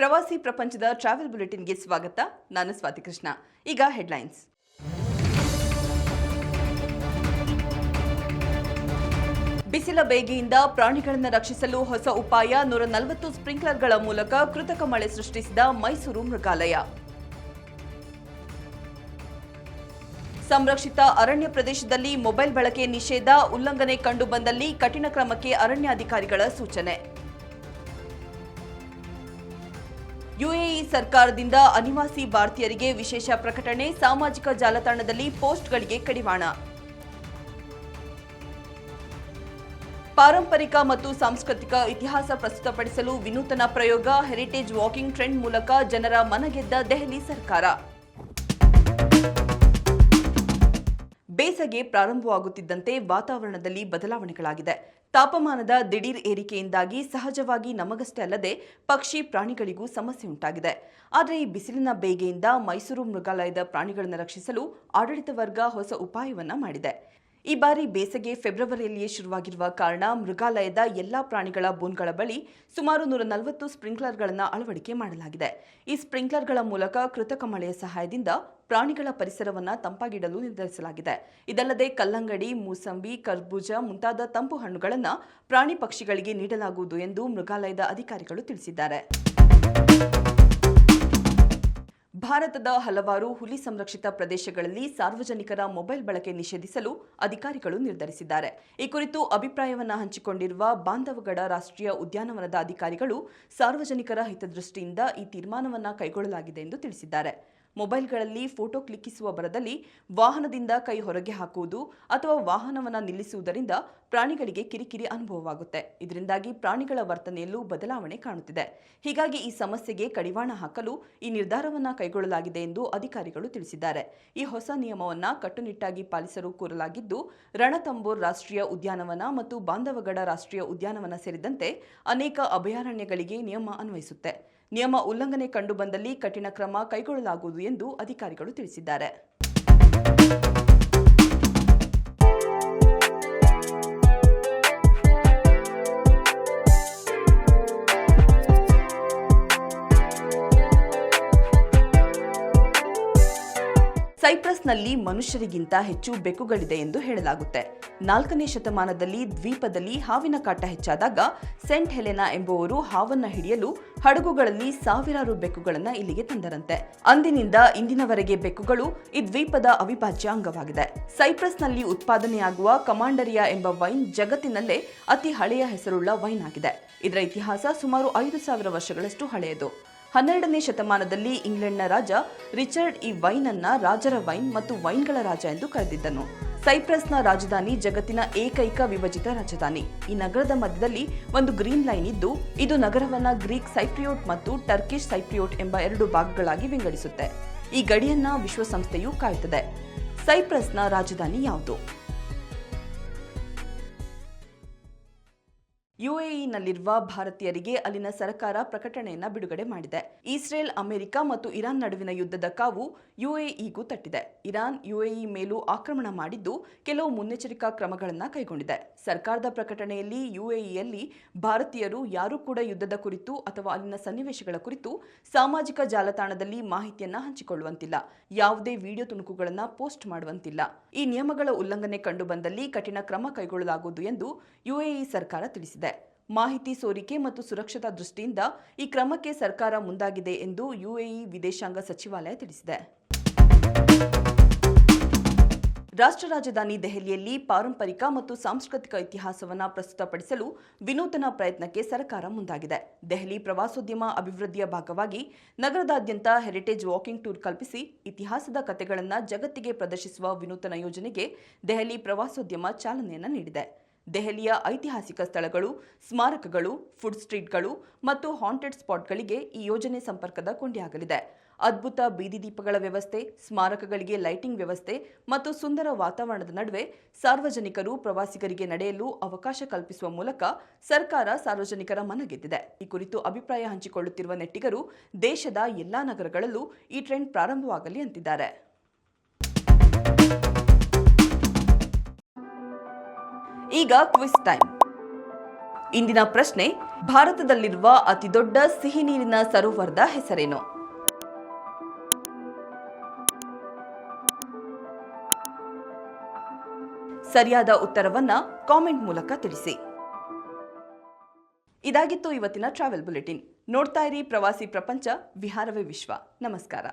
ಪ್ರವಾಸಿ ಪ್ರಪಂಚದ ಟ್ರಾವೆಲ್ ಬುಲೆಟಿನ್ಗೆ ಸ್ವಾಗತ. ನಾನು ಸ್ವಾತಿ ಕೃಷ್ಣ. ಈಗ ಹೆಡ್ಲೈನ್ಸ್. ಬಿಸಿಲ ಬೇಗೆಯಿಂದ ಪ್ರಾಣಿಗಳನ್ನು ರಕ್ಷಿಸಲು ಹೊಸ ಉಪಾಯ. 140 ಸ್ಪ್ರಿಂಕ್ಲರ್ಗಳ ಮೂಲಕ ಕೃತಕ ಮಳೆ ಸೃಷ್ಟಿಸಿದ ಮೈಸೂರು ಮೃಗಾಲಯ. ಸಂರಕ್ಷಿತ ಅರಣ್ಯ ಪ್ರದೇಶದಲ್ಲಿ ಮೊಬೈಲ್ ಬಳಕೆ ನಿಷೇಧ, ಉಲ್ಲಂಘನೆ ಕಂಡುಬಂದಲ್ಲಿ ಕಠಿಣ ಕ್ರಮಕ್ಕೆ ಅರಣ್ಯಾಧಿಕಾರಿಗಳ ಸೂಚನೆ. ಯುಎಇ ಸರ್ಕಾರದಿಂದ ಅನಿವಾಸಿ ಭಾರತೀಯರಿಗೆ ವಿಶೇಷ ಪ್ರಕಟಣೆ, ಸಾಮಾಜಿಕ ಜಾಲತಾಣದಲ್ಲಿ ಪೋಸ್ಟ್ಗಳಿಗೆ ಕಡಿವಾಣ. ಪಾರಂಪರಿಕ ಮತ್ತು ಸಾಂಸ್ಕೃತಿಕ ಇತಿಹಾಸ ಪ್ರಸ್ತುತಪಡಿಸಲು ವಿನೂತನ ಪ್ರಯೋಗ, ಹೆರಿಟೇಜ್ ವಾಕಿಂಗ್ ಟ್ರೆಂಡ್ ಮೂಲಕ ಜನರ ಮನಗೆದ್ದ ದೆಹಲಿ ಸರ್ಕಾರ. ಬೇಸಗೆ ಪ್ರಾರಂಭವಾಗುತ್ತಿದ್ದಂತೆ ವಾತಾವರಣದಲ್ಲಿ ಬದಲಾವಣೆಗಳಾಗಿದೆ. ತಾಪಮಾನದ ದಿಢೀರ್ ಏರಿಕೆಯಿಂದಾಗಿ ಸಹಜವಾಗಿ ನಮಗಷ್ಟೇ ಅಲ್ಲದೆ ಪಕ್ಷಿ ಪ್ರಾಣಿಗಳಿಗೂ ಸಮಸ್ಯೆ ಉಂಟಾಗಿದೆ. ಆದರೆ ಈ ಬಿಸಿಲಿನ ಬೇಗೆಯಿಂದ ಮೈಸೂರು ಮೃಗಾಲಯದ ಪ್ರಾಣಿಗಳನ್ನು ರಕ್ಷಿಸಲು ಆಡಳಿತ ವರ್ಗ ಹೊಸ ಉಪಾಯವನ್ನ ಮಾಡಿದೆ. ಈ ಬಾರಿ ಬೇಸಗೆ ಫೆಬ್ರವರಿಯಲ್ಲಿಯೇ ಶುರುವಾಗಿರುವ ಕಾರಣ ಮೃಗಾಲಯದ ಎಲ್ಲಾ ಪ್ರಾಣಿಗಳ ಬೋನ್ಗಳ ಬಳಿ ಸುಮಾರು 140 ಸ್ಪ್ರಿಂಕ್ಲರ್ಗಳನ್ನು ಅಳವಡಿಕೆ ಮಾಡಲಾಗಿದೆ. ಈ ಸ್ಪ್ರಿಂಕ್ಲರ್ಗಳ ಮೂಲಕ ಕೃತಕ ಮಳೆಯ ಸಹಾಯದಿಂದ ಪ್ರಾಣಿಗಳ ಪರಿಸರವನ್ನು ತಂಪಾಗಿಡಲು ನಿರ್ಧರಿಸಲಾಗಿದೆ. ಇದಲ್ಲದೆ ಕಲ್ಲಂಗಡಿ, ಮೂಸಂಬಿ, ಕರ್ಬೂಜ ಮುಂತಾದ ತಂಪು ಹಣ್ಣುಗಳನ್ನು ಪ್ರಾಣಿ ಪಕ್ಷಿಗಳಿಗೆ ನೀಡಲಾಗುವುದು ಎಂದು ಮೃಗಾಲಯದ ಅಧಿಕಾರಿಗಳು ತಿಳಿಸಿದ್ದಾರೆ. ಭಾರತದ ಹಲವಾರು ಹುಲಿ ಸಂರಕ್ಷಿತ ಪ್ರದೇಶಗಳಲ್ಲಿ ಸಾರ್ವಜನಿಕರ ಮೊಬೈಲ್ ಬಳಕೆ ನಿಷೇಧಿಸಲು ಅಧಿಕಾರಿಗಳು ನಿರ್ಧರಿಸಿದ್ದಾರೆ. ಈ ಕುರಿತು ಅಭಿಪ್ರಾಯವನ್ನು ಹಂಚಿಕೊಂಡಿರುವ ಬಾಂಧವಗಡ ರಾಷ್ಟ್ರೀಯ ಉದ್ಯಾನವನದ ಅಧಿಕಾರಿಗಳು ಸಾರ್ವಜನಿಕರ ಹಿತದೃಷ್ಟಿಯಿಂದ ಈ ತೀರ್ಮಾನವನ್ನು ಕೈಗೊಳ್ಳಲಾಗಿದೆ ಎಂದು ತಿಳಿಸಿದ್ದಾರೆ. ಮೊಬೈಲ್ಗಳಲ್ಲಿ ಫೋಟೋ ಕ್ಲಿಕ್ಕಿಸುವ ಭರದಲ್ಲಿ ವಾಹನದಿಂದ ಕೈ ಹೊರಗೆ ಹಾಕುವುದು ಅಥವಾ ವಾಹನವನ್ನು ನಿಲ್ಲಿಸುವುದರಿಂದ ಪ್ರಾಣಿಗಳಿಗೆ ಕಿರಿಕಿರಿ ಅನುಭವವಾಗುತ್ತೆ. ಇದರಿಂದಾಗಿ ಪ್ರಾಣಿಗಳ ವರ್ತನೆಯಲ್ಲೂ ಬದಲಾವಣೆ ಕಾಣುತ್ತಿದೆ. ಹೀಗಾಗಿ ಈ ಸಮಸ್ಯೆಗೆ ಕಡಿವಾಣ ಹಾಕಲು ಈ ನಿರ್ಧಾರವನ್ನು ಕೈಗೊಳ್ಳಲಾಗಿದೆ ಎಂದು ಅಧಿಕಾರಿಗಳು ತಿಳಿಸಿದ್ದಾರೆ. ಈ ಹೊಸ ನಿಯಮವನ್ನು ಕಟ್ಟುನಿಟ್ಟಾಗಿ ಪಾಲಿಸಲು ಕೋರಲಾಗಿದ್ದು, ರಣತಂಬೋರ್ ರಾಷ್ಟ್ರೀಯ ಉದ್ಯಾನವನ ಮತ್ತು ಬಾಂಧವಗಡ ರಾಷ್ಟ್ರೀಯ ಉದ್ಯಾನವನ ಸೇರಿದಂತೆ ಅನೇಕ ಅಭಯಾರಣ್ಯಗಳಿಗೆ ನಿಯಮ ಅನ್ವಯಿಸುತ್ತೆ. ನಿಯಮ ಉಲ್ಲಂಘನೆ ಕಂಡುಬಂದಲ್ಲಿ ಕಠಿಣ ಕ್ರಮ ಕೈಗೊಳ್ಳಲಾಗುವುದು ಎಂದು ಅಧಿಕಾರಿಗಳು ತಿಳಿಸಿದ್ದಾರೆ. ಸೈಪ್ರಸ್ನಲ್ಲಿ ಮನುಷ್ಯರಿಗಿಂತ ಹೆಚ್ಚು ಬೆಕ್ಕುಗಳಿದೆ ಎಂದು ಹೇಳಲಾಗುತ್ತೆ. 4ನೇ ಶತಮಾನದಲ್ಲಿ ದ್ವೀಪದಲ್ಲಿ ಹಾವಿನ ಕಾಟ ಹೆಚ್ಚಾದಾಗ ಸೆಂಟ್ ಹೆಲೆನಾ ಎಂಬುವರು ಹಾವನ್ನು ಹಿಡಿಯಲು ಹಡಗುಗಳಲ್ಲಿ ಸಾವಿರಾರು ಬೆಕ್ಕುಗಳನ್ನು ಇಲ್ಲಿಗೆ ತಂದರಂತೆ. ಅಂದಿನಿಂದ ಇಂದಿನವರೆಗೆ ಬೆಕ್ಕುಗಳು ಈ ದ್ವೀಪದ ಅವಿಭಾಜ್ಯ ಅಂಗವಾಗಿದೆ. ಸೈಪ್ರಸ್ನಲ್ಲಿ ಉತ್ಪಾದನೆಯಾಗುವ ಕಮಾಂಡರಿಯಾ ಎಂಬ ವೈನ್ ಜಗತ್ತಿನಲ್ಲೇ ಅತಿ ಹಳೆಯ ಹೆಸರುಳ್ಳ ವೈನ್ ಆಗಿದೆ. ಇದರ ಇತಿಹಾಸ ಸುಮಾರು 5000 ವರ್ಷಗಳಷ್ಟು ಹಳೆಯದು. 12ನೇ ಶತಮಾನದಲ್ಲಿ ಇಂಗ್ಲೆಂಡ್ನ ರಾಜ ರಿಚರ್ಡ್ ಈ ವೈನ್ ಅನ್ನ ರಾಜರ ವೈನ್ ಮತ್ತು ವೈನ್ಗಳ ರಾಜ ಎಂದು ಕರೆದಿದ್ದನು. ಸೈಪ್ರಸ್ನ ರಾಜಧಾನಿ ಜಗತ್ತಿನ ಏಕೈಕ ವಿಭಜಿತ ರಾಜಧಾನಿ. ಈ ನಗರದ ಮಧ್ಯದಲ್ಲಿ ಒಂದು ಗ್ರೀನ್ ಲೈನ್ ಇದ್ದು, ಇದು ನಗರವನ್ನ ಗ್ರೀಕ್ ಸೈಪ್ರಿಯೋಟ್ ಮತ್ತು ಟರ್ಕಿಶ್ ಸೈಪ್ರಿಯೋಟ್ ಎಂಬ 2 ಭಾಗಗಳಾಗಿ ವಿಂಗಡಿಸುತ್ತೆ. ಈ ಗಡಿಯನ್ನ ವಿಶ್ವಸಂಸ್ಥೆಯು ಕಾಯುತ್ತದೆ. ಸೈಪ್ರಸ್ನ ರಾಜಧಾನಿ ಯಾವುದು? ಯುಎಇನಲ್ಲಿರುವ ಭಾರತೀಯರಿಗೆ ಅಲ್ಲಿನ ಸರ್ಕಾರ ಪ್ರಕಟಣೆಯನ್ನು ಬಿಡುಗಡೆ ಮಾಡಿದೆ. ಇಸ್ರೇಲ್, ಅಮೆರಿಕ ಮತ್ತು ಇರಾನ್ ನಡುವಿನ ಯುದ್ಧದ ಕಾವು ಯುಎಇಗೂ ತಟ್ಟಿದೆ. ಇರಾನ್ ಯುಎಇ ಮೇಲೂ ಆಕ್ರಮಣ ಮಾಡಿದ್ದು ಕೆಲವು ಮುನ್ನೆಚ್ಚರಿಕಾ ಕ್ರಮಗಳನ್ನು ಕೈಗೊಂಡಿದೆ. ಸರ್ಕಾರದ ಪ್ರಕಟಣೆಯಲ್ಲಿ ಯುಎಇಯಲ್ಲಿ ಭಾರತೀಯರು ಯಾರೂ ಕೂಡ ಯುದ್ಧದ ಕುರಿತು ಅಥವಾ ಅಲ್ಲಿನ ಸನ್ನಿವೇಶಗಳ ಕುರಿತು ಸಾಮಾಜಿಕ ಜಾಲತಾಣದಲ್ಲಿ ಮಾಹಿತಿಯನ್ನು ಹಂಚಿಕೊಳ್ಳುವಂತಿಲ್ಲ, ಯಾವುದೇ ವಿಡಿಯೋ ತುಣುಕುಗಳನ್ನು ಪೋಸ್ಟ್ ಮಾಡುವಂತಿಲ್ಲ. ಈ ನಿಯಮಗಳ ಉಲ್ಲಂಘನೆ ಕಂಡುಬಂದಲ್ಲಿ ಕಠಿಣ ಕ್ರಮ ಕೈಗೊಳ್ಳಲಾಗುವುದು ಎಂದು ಯುಎಇ ಸರ್ಕಾರ ತಿಳಿಸಿದೆ. ಮಾಹಿತಿ ಸೋರಿಕೆ ಮತ್ತು ಸುರಕ್ಷತಾ ದೃಷ್ಟಿಯಿಂದ ಈ ಕ್ರಮಕ್ಕೆ ಸರ್ಕಾರ ಮುಂದಾಗಿದೆ ಎಂದು ಯುಎಇ ವಿದೇಶಾಂಗ ಸಚಿವಾಲಯ ತಿಳಿಸಿದೆ. ರಾಷ್ಟ್ರ ರಾಜಧಾನಿ ದೆಹಲಿಯಲ್ಲಿ ಪಾರಂಪರಿಕ ಮತ್ತು ಸಾಂಸ್ಕೃತಿಕ ಇತಿಹಾಸವನ್ನು ಪ್ರಸ್ತುತಪಡಿಸಲು ವಿನೂತನ ಪ್ರಯತ್ನಕ್ಕೆ ಸರ್ಕಾರ ಮುಂದಾಗಿದೆ. ದೆಹಲಿ ಪ್ರವಾಸೋದ್ಯಮ ಅಭಿವೃದ್ಧಿಯ ಭಾಗವಾಗಿ ನಗರದಾದ್ಯಂತ ಹೆರಿಟೇಜ್ ವಾಕಿಂಗ್ ಟೂರ್ ಕಲ್ಪಿಸಿ ಇತಿಹಾಸದ ಕಥೆಗಳನ್ನು ಜಗತ್ತಿಗೆ ಪ್ರದರ್ಶಿಸುವ ವಿನೂತನ ಯೋಜನೆಗೆ ದೆಹಲಿ ಪ್ರವಾಸೋದ್ಯಮ ಚಾಲನೆಯನ್ನು ನೀಡಿದೆ. ದೆಹಲಿಯ ಐತಿಹಾಸಿಕ ಸ್ಥಳಗಳು, ಸ್ಮಾರಕಗಳು, ಫುಡ್ ಸ್ಟ್ರೀಟ್ಗಳು ಮತ್ತು ಹಾಂಟೆಡ್ ಸ್ಪಾಟ್ಗಳಿಗೆ ಈ ಯೋಜನೆ ಸಂಪರ್ಕದ ಕೊಂಡಿಯಾಗಲಿದೆ. ಅದ್ಭುತ ಬೀದಿ ದೀಪಗಳ ವ್ಯವಸ್ಥೆ, ಸ್ಮಾರಕಗಳಿಗೆ ಲೈಟಿಂಗ್ ವ್ಯವಸ್ಥೆ ಮತ್ತು ಸುಂದರ ವಾತಾವರಣದ ನಡುವೆ ಸಾರ್ವಜನಿಕರು ಪ್ರವಾಸಿಗರಿಗೆ ನಡೆಯಲು ಅವಕಾಶ ಕಲ್ಪಿಸುವ ಮೂಲಕ ಸರ್ಕಾರ ಸಾರ್ವಜನಿಕರ ಮನಗೆದ್ದಿದೆ. ಈ ಕುರಿತು ಅಭಿಪ್ರಾಯ ಹಂಚಿಕೊಳ್ಳುತ್ತಿರುವ ನೆಟ್ಟಿಗರು ದೇಶದ ಎಲ್ಲಾ ನಗರಗಳಲ್ಲೂ ಈ ಟ್ರೆಂಡ್ ಪ್ರಾರಂಭವಾಗಲಿ ಅಂತಿದ್ದಾರೆ. ಈಗ ಕ್ವಿಜ್ ಟೈಮ್. ಇಂದಿನ ಪ್ರಶ್ನೆ, ಭಾರತದಲ್ಲಿರುವ ಅತಿದೊಡ್ಡ ಸಿಹಿ ನೀರಿನ ಸರೋವರದ ಹೆಸರೇನು? ಸರಿಯಾದ ಉತ್ತರವನ್ನ ಕಾಮೆಂಟ್ ಮೂಲಕ ತಿಳಿಸಿ. ಇದಾಗಿತ್ತು ಇವತ್ತಿನ ಟ್ರಾವೆಲ್ ಬುಲೆಟಿನ್. ನೋಡ್ತಾ ಇರಿ ಪ್ರವಾಸಿ ಪ್ರಪಂಚ, ವಿಹಾರವೇ ವಿಶ್ವ. ನಮಸ್ಕಾರ.